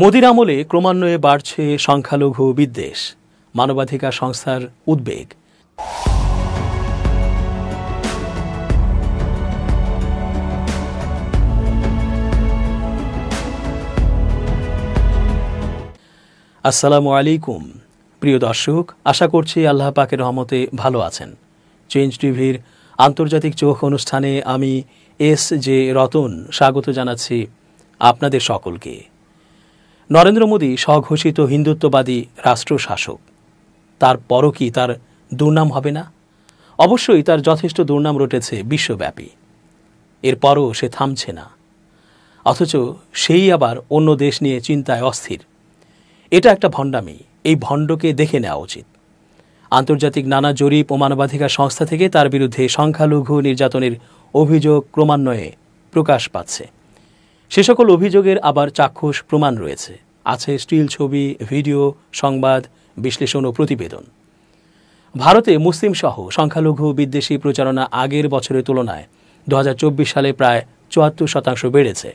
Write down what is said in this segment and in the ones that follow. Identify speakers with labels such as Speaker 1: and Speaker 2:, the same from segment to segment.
Speaker 1: মোদির আমলে ক্রমান্বয়ে বাড়ছে সংখ্যালঘু বিদ্বেষ, মানবাধিকার সংস্থার উদ্বেগ। আসসালামু আলাইকুম প্রিয় দর্শক, আশা করছি আল্লাহ পাকের রহমতে ভালো আছেন। চেঞ্জ টিভির আন্তর্জাতিক চোখ অনুষ্ঠানে আমি এস.জে. রতন স্বাগত জানাচ্ছি আপনাদের সকলকে। নরেন্দ্র মোদী স্বঘোষিত হিন্দুত্ববাদী রাষ্ট্রশাসক, তারপরও কি তার দুর্নাম হবে না? অবশ্যই তার যথেষ্ট দুর্নাম রটেছে বিশ্বব্যাপী, এরপরও সে থামছে না। অথচ সেই আবার অন্য দেশ নিয়ে চিন্তায় অস্থির। এটা একটা ভণ্ডামি, এই ভণ্ডকে দেখে নেওয়া উচিত। আন্তর্জাতিক নানা জরিপ ও মানবাধিকার সংস্থা থেকে তার বিরুদ্ধে সংখ্যালঘু নির্যাতনের অভিযোগ ক্রমান্বয়ে প্রকাশ পাচ্ছে। সে সকল অভিযোগের আবার চাক্ষুষ প্রমাণ রয়েছে, আছে স্টিল ছবি, ভিডিও, সংবাদ, বিশ্লেষণ ও প্রতিবেদন। ভারতে মুসলিম সহ সংখ্যালঘু বিদ্বেষী প্রচারণা আগের বছরের তুলনায় 2024 সালে প্রায় 74% বেড়েছে।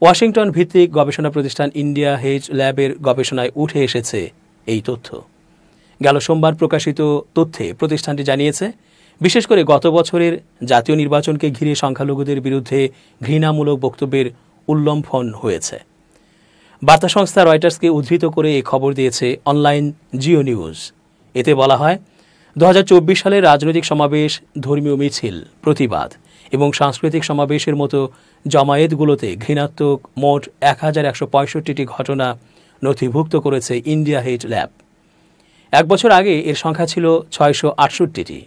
Speaker 1: ওয়াশিংটন ভিত্তিক গবেষণা প্রতিষ্ঠান ইন্ডিয়া হেজ ল্যাবের গবেষণায় উঠে এসেছে এই তথ্য। গেল সোমবার প্রকাশিত তথ্যে প্রতিষ্ঠানটি জানিয়েছে, বিশেষ করে গত বছরের জাতীয় নির্বাচনকে ঘিরে সংখ্যালঘুদের বিরুদ্ধে ঘৃণামূলক বক্তব্যের উল্লম্ঘন হয়েছে। বার্তা সংস্থা রয়টার্সকে উদ্ধৃত করে এই খবর দিয়েছে অনলাইন জিও নিউজ। এতে বলা হয়, 2024 সালের রাজনৈতিক সমাবেশ, ধর্মীয় মিছিল, প্রতিবাদ এবং সাংস্কৃতিক সমাবেশের মতো জমায়েতগুলোতে ঘৃণাত্মক মোট 1165টি ঘটনা নথিভুক্ত করেছে ইন্ডিয়া হেজ ল্যাব। এক বছর আগে এর সংখ্যা ছিল 668টি।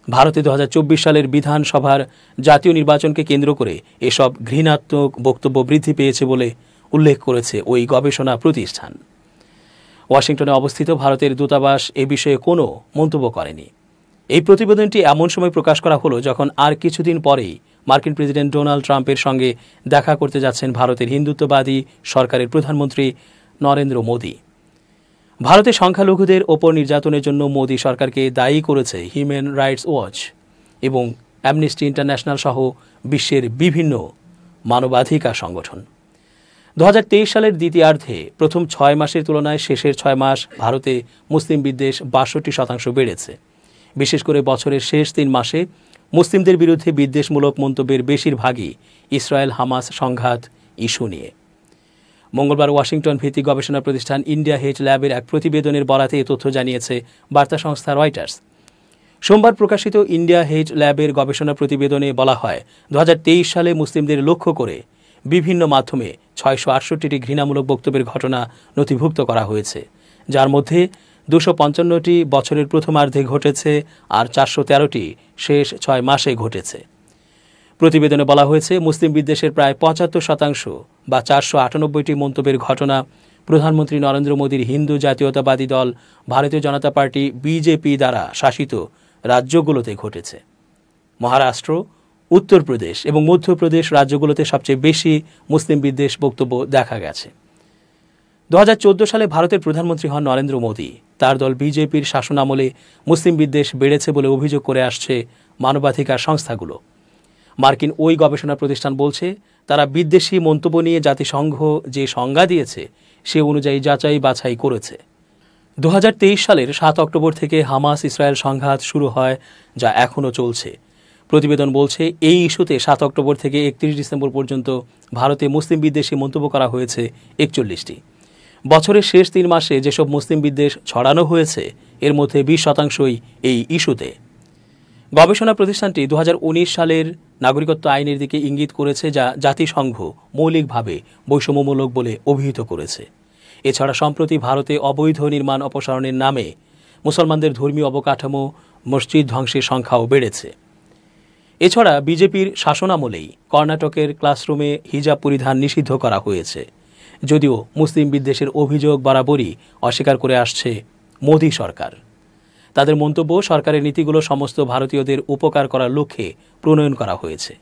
Speaker 1: ভারতে 2024 সালের বিধানসভার জাতীয় নির্বাচনকে কেন্দ্র করে এসব ঘৃণাত্মক বক্তব্য বৃদ্ধি পেয়েছে বলে উল্লেখ করেছে ওই গবেষণা প্রতিষ্ঠান। ওয়াশিংটনে অবস্থিত ভারতের দূতাবাস এ বিষয়ে কোনো মন্তব্য করেনি। এই প্রতিবেদনটি এমন সময় প্রকাশ করা হলো যখন আর কিছুদিন পরেই মার্কিন প্রেসিডেন্ট ডোনাল্ড ট্রাম্পের সঙ্গে দেখা করতে যাচ্ছেন ভারতের হিন্দুত্ববাদী সরকারের প্রধানমন্ত্রী নরেন্দ্র মোদী। ভারতে সংখ্যালঘুদের ওপর নির্যাতনের জন্য মোদী সরকারকে দায়ী করেছে হিউম্যান রাইটস ওয়াচ এবং অ্যামনেস্টি ইন্টারন্যাশনাল সহ বিশ্বের বিভিন্ন মানবাধিকার সংগঠন। 2023 সালের দ্বিতীয়ার্ধে প্রথম 6 মাসের তুলনায় শেষের 6 মাস ভারতে মুসলিম বিদ্বেষ 62% বেড়েছে। বিশেষ করে বছরের শেষ 3 মাসে মুসলিমদের বিরুদ্ধে বিদ্বেষমূলক মন্তব্যের বেশিরভাগই ইসরায়েল হামাস সংঘাত ইস্যু নিয়ে। মঙ্গলবার ওয়াশিংটন ভিত্তিক গবেষণা প্রতিষ্ঠান ইন্ডিয়া হেজ ল্যাবের এক প্রতিবেদনের বরাতে এ তথ্য জানিয়েছে বার্তা সংস্থা রয়টার্স। সোমবার প্রকাশিত ইন্ডিয়া হেজ ল্যাবের গবেষণা প্রতিবেদনে বলা হয়, 2023 সালে মুসলিমদের লক্ষ্য করে বিভিন্ন মাধ্যমে 668টি ঘৃণামূলক বক্তব্যের ঘটনা নথিভুক্ত করা হয়েছে, যার মধ্যে 255টি বছরের প্রথমার্ধে ঘটেছে আর 413টি শেষ 6 মাসে ঘটেছে। প্রতিবেদনে বলা হয়েছে, মুসলিম বিদ্বেষের প্রায় 75% বা 498টি মন্তব্যের ঘটনা প্রধানমন্ত্রী নরেন্দ্র মোদীর হিন্দু জাতীয়তাবাদী দল ভারতীয় জনতা পার্টি বিজেপি দ্বারা শাসিত রাজ্যগুলোতে ঘটেছে। মহারাষ্ট্র, উত্তরপ্রদেশ এবং মধ্যপ্রদেশ রাজ্যগুলোতে সবচেয়ে বেশি মুসলিম বিদ্বেষ বক্তব্য দেখা গেছে। 2014 সালে ভারতের প্রধানমন্ত্রী হন নরেন্দ্র মোদী। তার দল বিজেপির শাসনামলে মুসলিম বিদ্বেষ বেড়েছে বলে অভিযোগ করে আসছে মানবাধিকার সংস্থাগুলো। মার্কিন ওই গবেষণা প্রতিষ্ঠান বলছে, তারা বিদ্বেষী মন্তব্য নিয়ে জাতিসংঘ যে সংজ্ঞা দিয়েছে সে অনুযায়ী যাচাই বাছাই করেছে। 2023 সালের 7 অক্টোবর থেকে হামাস ইসরায়েল সংঘাত শুরু হয়, যা এখনও চলছে। প্রতিবেদন বলছে, এই ইস্যুতে 7 অক্টোবর থেকে 31 ডিসেম্বর পর্যন্ত ভারতে মুসলিম বিদ্বেষী মন্তব্য করা হয়েছে 41টি। বছরের শেষ 3 মাসে যেসব মুসলিম বিদ্বেষ ছড়ানো হয়েছে এর মধ্যে 20%ই এই ইস্যুতে। গবেষণা প্রতিষ্ঠানটি 2019 সালের নাগরিকত্ব আইনের দিকে ইঙ্গিত করেছে, যা জাতিসংঘ মৌলিকভাবে বৈষম্যমূলক বলে অভিহিত করেছে। এছাড়া সম্প্রতি ভারতে অবৈধ নির্মাণ অপসারণের নামে মুসলমানদের ধর্মীয় অবকাঠামো, মসজিদ ধ্বংসের সংখ্যাও বেড়েছে। এছাড়া বিজেপির শাসনামলেই কর্ণাটকের ক্লাসরুমে হিজাব পরিধান নিষিদ্ধ করা হয়েছে, যদিও মুসলিম বিদ্বেষের অভিযোগ বরাবরই অস্বীকার করে আসছে মোদী সরকার। তাদের মন্তব্য, সরকারের নীতিগুলো সমস্ত ভারতীয়দের উপকার করার লক্ষ্যে প্রণয়ন করা হয়েছে।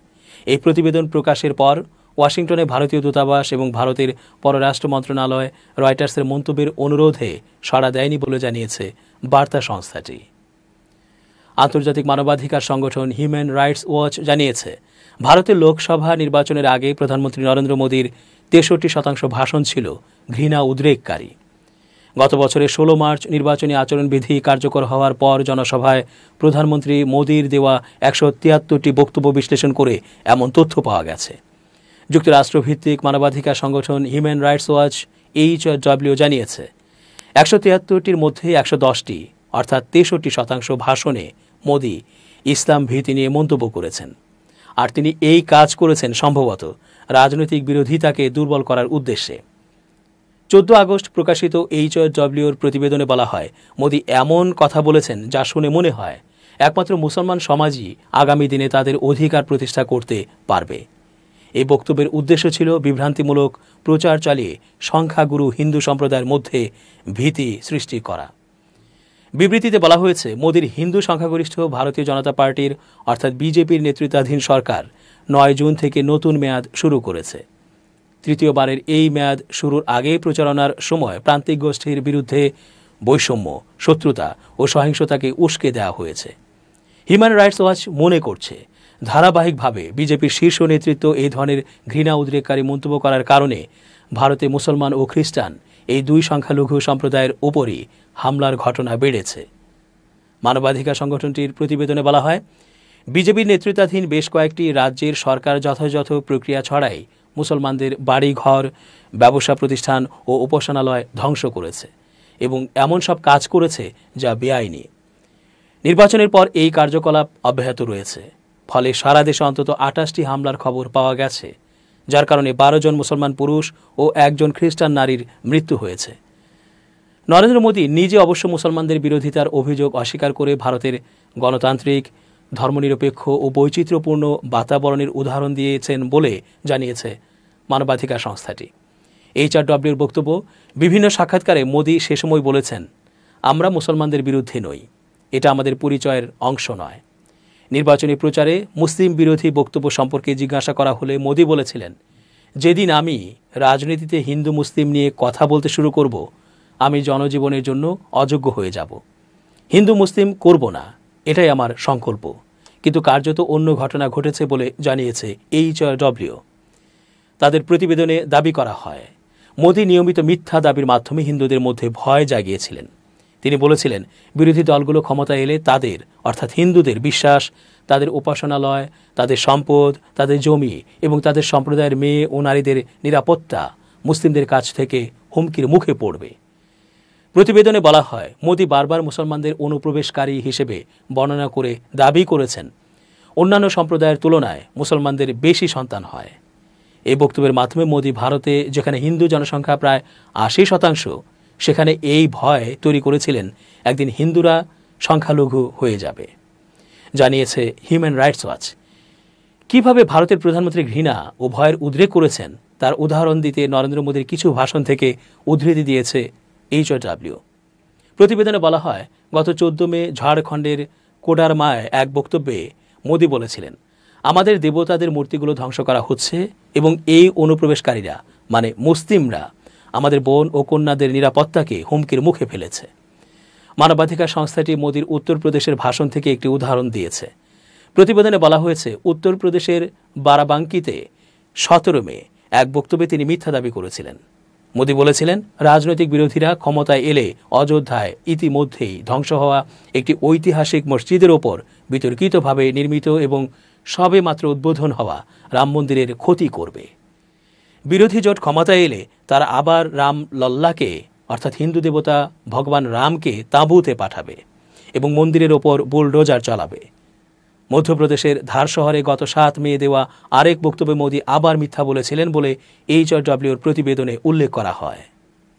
Speaker 1: এই প্রতিবেদন প্রকাশের পর ওয়াশিংটনে ভারতীয় দূতাবাস এবং ভারতের পররাষ্ট্র মন্ত্রণালয় রয়টার্সের মন্তব্যের অনুরোধে সাড়া দেয়নি বলে জানিয়েছে বার্তা সংস্থাটি। আন্তর্জাতিক মানবাধিকার সংগঠন হিউম্যান রাইটস ওয়াচ জানিয়েছে, ভারতের লোকসভা নির্বাচনের আগে প্রধানমন্ত্রী নরেন্দ্র মোদীর 63% ভাষণ ছিল ঘৃণা উদ্রেককারী। গত বছরের 16 মার্চ নির্বাচনী আচরণবিধি কার্যকর হওয়ার পর জনসভায় প্রধানমন্ত্রী মোদীর দেওয়া 173টি বক্তব্য বিশ্লেষণ করে এমন তথ্য পাওয়া গেছে। যুক্তরাষ্ট্রভিত্তিক মানবাধিকার সংগঠন হিউম্যান রাইটস ওয়াচ HRW জানিয়েছে 173টির মধ্যে 110টি অর্থাৎ 63% ভাষণে মোদী ইসলাম ভীতি নিয়ে মন্তব্য করেছেন। আর তিনি এই কাজ করেছেন সম্ভবত রাজনৈতিক বিরোধিতাকে দুর্বল করার উদ্দেশ্যে। 14 আগস্ট প্রকাশিত HRWর প্রতিবেদনে বলা হয়, মোদী এমন কথা বলেছেন যা শুনে মনে হয় একমাত্র মুসলমান সমাজই আগামী দিনে তাদের অধিকার প্রতিষ্ঠা করতে পারবে। এই বক্তব্যের উদ্দেশ্য ছিল বিভ্রান্তিমূলক প্রচার চালিয়ে সংখ্যাগুরু হিন্দু সম্প্রদায়ের মধ্যে ভীতি সৃষ্টি করা। বিবৃতিতে বলা হয়েছে, মোদীর হিন্দু সংখ্যাগরিষ্ঠ ভারতীয় জনতা পার্টির অর্থাৎ বিজেপির নেতৃত্বাধীন সরকার 9 জুন থেকে নতুন মেয়াদ শুরু করেছে। তৃতীয়বারের এই মেয়াদ শুরুর আগে প্রচারণার সময় প্রান্তিক গোষ্ঠীর বিরুদ্ধে বৈষম্য, শত্রুতা ও সহিংসতাকে উস্কে দেওয়া হয়েছে। হিউম্যান রাইটস ওয়াচ মনে করছে, ধারাবাহিকভাবে বিজেপির শীর্ষ নেতৃত্ব এই ধরনের ঘৃণা উদ্রেককারী মন্তব্য করার কারণে ভারতে মুসলমান ও খ্রিস্টান এই দুই সংখ্যালঘু সম্প্রদায়ের উপরই হামলার ঘটনা বেড়েছে। মানবাধিকার সংগঠনটির প্রতিবেদনে বলা হয়, বিজেপির নেতৃত্বাধীন বেশ কয়েকটি রাজ্যের সরকার যথাযথ প্রক্রিয়া ছড়াই মুসলমানদের বাড়িঘর, ব্যবসা প্রতিষ্ঠান ও উপাসনালয় ধ্বংস করেছে এবং এমন সব কাজ করেছে যা বেআইনি। নির্বাচনের পর এই কার্যকলাপ অব্যাহত রয়েছে। ফলে সারা দেশে অন্তত 28টি হামলার খবর পাওয়া গেছে, যার কারণে 12 জন মুসলমান পুরুষ ও 1 জন খ্রিস্টান নারীর মৃত্যু হয়েছে। নরেন্দ্র মোদী নিজে অবশ্য মুসলমানদের বিরোধিতার অভিযোগ অস্বীকার করে ভারতের গণতান্ত্রিক, ধর্মনিরপেক্ষ ও বৈচিত্র্যপূর্ণ বাতাবরণের উদাহরণ দিয়েছেন বলে জানিয়েছে মানবাধিকার সংস্থাটি। HRWর বক্তব্য, বিভিন্ন সাক্ষাৎকারে মোদী সে সময় বলেছেন, আমরা মুসলমানদের বিরুদ্ধে নই, এটা আমাদের পরিচয়ের অংশ নয়। নির্বাচনী প্রচারে মুসলিম বিরোধী বক্তব্য সম্পর্কে জিজ্ঞাসা করা হলে মোদী বলেছিলেন, যেদিন আমি রাজনীতিতে হিন্দু মুসলিম নিয়ে কথা বলতে শুরু করব, আমি জনজীবনের জন্য অযোগ্য হয়ে যাব। হিন্দু মুসলিম করব না, এটাই আমার সংকল্প। কিন্তু কার্যত অন্য ঘটনা ঘটেছে বলে জানিয়েছে HRW। তাদের প্রতিবেদনে দাবি করা হয়, মোদী নিয়মিত মিথ্যা দাবির মাধ্যমে হিন্দুদের মধ্যে ভয় জাগিয়েছিলেন। তিনি বলেছিলেন, বিরোধী দলগুলো ক্ষমতা এলে তাদের অর্থাৎ হিন্দুদের বিশ্বাস, তাদের উপাসনালয়, তাদের সম্পদ, তাদের জমি এবং তাদের সম্প্রদায়ের মেয়ে ও নারীদের নিরাপত্তা মুসলিমদের কাছ থেকে হুমকির মুখে পড়বে। প্রতিবেদনে বলা হয়, মোদী বারবার মুসলমানদের অনুপ্রবেশকারী হিসেবে বর্ণনা করে দাবি করেছেন, অন্যান্য সম্প্রদায়ের তুলনায় মুসলমানদের বেশি সন্তান হয়। এই বক্তব্যের মাধ্যমে মোদী ভারতে যেখানে হিন্দু জনসংখ্যা প্রায় 80%, সেখানে এই ভয় তৈরি করেছিলেন একদিন হিন্দুরা সংখ্যালঘু হয়ে যাবে, জানিয়েছে হিউম্যান রাইটস ওয়াচ। কিভাবে ভারতের প্রধানমন্ত্রী ঘৃণা ও ভয়ের উদ্রেক করেছেন তার উদাহরণ দিতে নরেন্দ্র মোদীর কিছু ভাষণ থেকে উদ্ধৃতি দিয়েছে HRW। প্রতিবেদনে বলা হয়, গত 14 মে ঝাড়খণ্ডের কোডারমায় এক বক্তব্যে মোদী বলেছিলেন, আমাদের দেবতাদের মূর্তিগুলো ধ্বংস করা হচ্ছে এবং এই অনুপ্রবেশকারীরা মানে মুসলিমরা আমাদের বোন ও কন্যাদের নিরাপত্তাকে হুমকির মুখে ফেলেছে। মানবাধিকার সংস্থাটি মোদীর উত্তরপ্রদেশের ভাষণ থেকে একটি উদাহরণ দিয়েছে। প্রতিবেদনে বলা হয়েছে, উত্তরপ্রদেশের বারাবাঙ্কিতে 17 মে এক বক্তব্যে তিনি মিথ্যা দাবি করেছিলেন। মোদী বলেছিলেন, রাজনৈতিক বিরোধীরা ক্ষমতায় এলে অযোধ্যায় ইতিমধ্যেই ধ্বংস হওয়া একটি ঐতিহাসিক মসজিদের ওপর বিতর্কিতভাবে নির্মিত এবং সবে মাত্র উদ্বোধন হওয়া রাম মন্দিরের ক্ষতি করবে। বিরোধী জোট ক্ষমতায় এলে তারা আবার রাম লল্লাকে অর্থাৎ হিন্দু দেবতা ভগবান রামকে তাঁবুতে পাঠাবে এবং মন্দিরের ওপর বুলডোজার চালাবে। মধ্যপ্রদেশের ধার শহরে গত 7 মে দেওয়া আরেক বক্তব্যে মোদী আবার মিথ্যা বলেছিলেন বলে HRWর প্রতিবেদনে উল্লেখ করা হয়।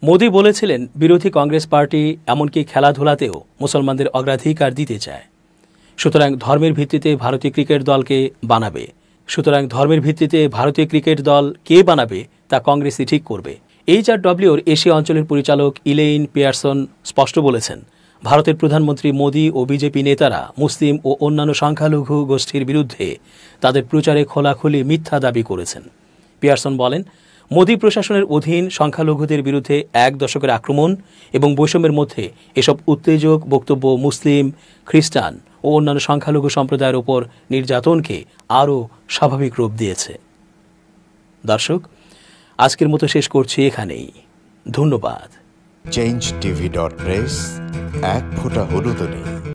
Speaker 1: মোদী বলেছিলেন, বিরোধী কংগ্রেস পার্টি এমনকি খেলাধুলাতেও মুসলমানদের অগ্রাধিকার দিতে চায়। সুতরাং ধর্মের ভিত্তিতে ভারতীয় ক্রিকেট দল কে বানাবে তা কংগ্রেসই ঠিক করবে। HRWর এশিয়া অঞ্চলের পরিচালক ইলেইন পিয়ারসন স্পষ্ট বলেছেন, ভারতের প্রধানমন্ত্রী মোদী ও বিজেপি নেতারা মুসলিম ও অন্যান্য সংখ্যালঘু গোষ্ঠীর বিরুদ্ধে তাদের প্রচারে খোলাখুলি মিথ্যা দাবি করেছেন। পিয়ারসন বলেন, মোদী প্রশাসনের অধীন সংখ্যালঘুদের বিরুদ্ধে 1 দশকের আক্রমণ এবং বৈষম্যের মধ্যে এসব উত্তেজক বক্তব্য মুসলিম, খ্রিস্টান ও অন্যান্য সংখ্যালঘু সম্প্রদায়ের উপর নির্যাতনকে আরও স্বাভাবিক রূপ দিয়েছে। দর্শক, আজকের মতো শেষ করছি এখানেই। ধন্যবাদ।
Speaker 2: changeTV.press, এক ফোঁটা হলুদ নেই।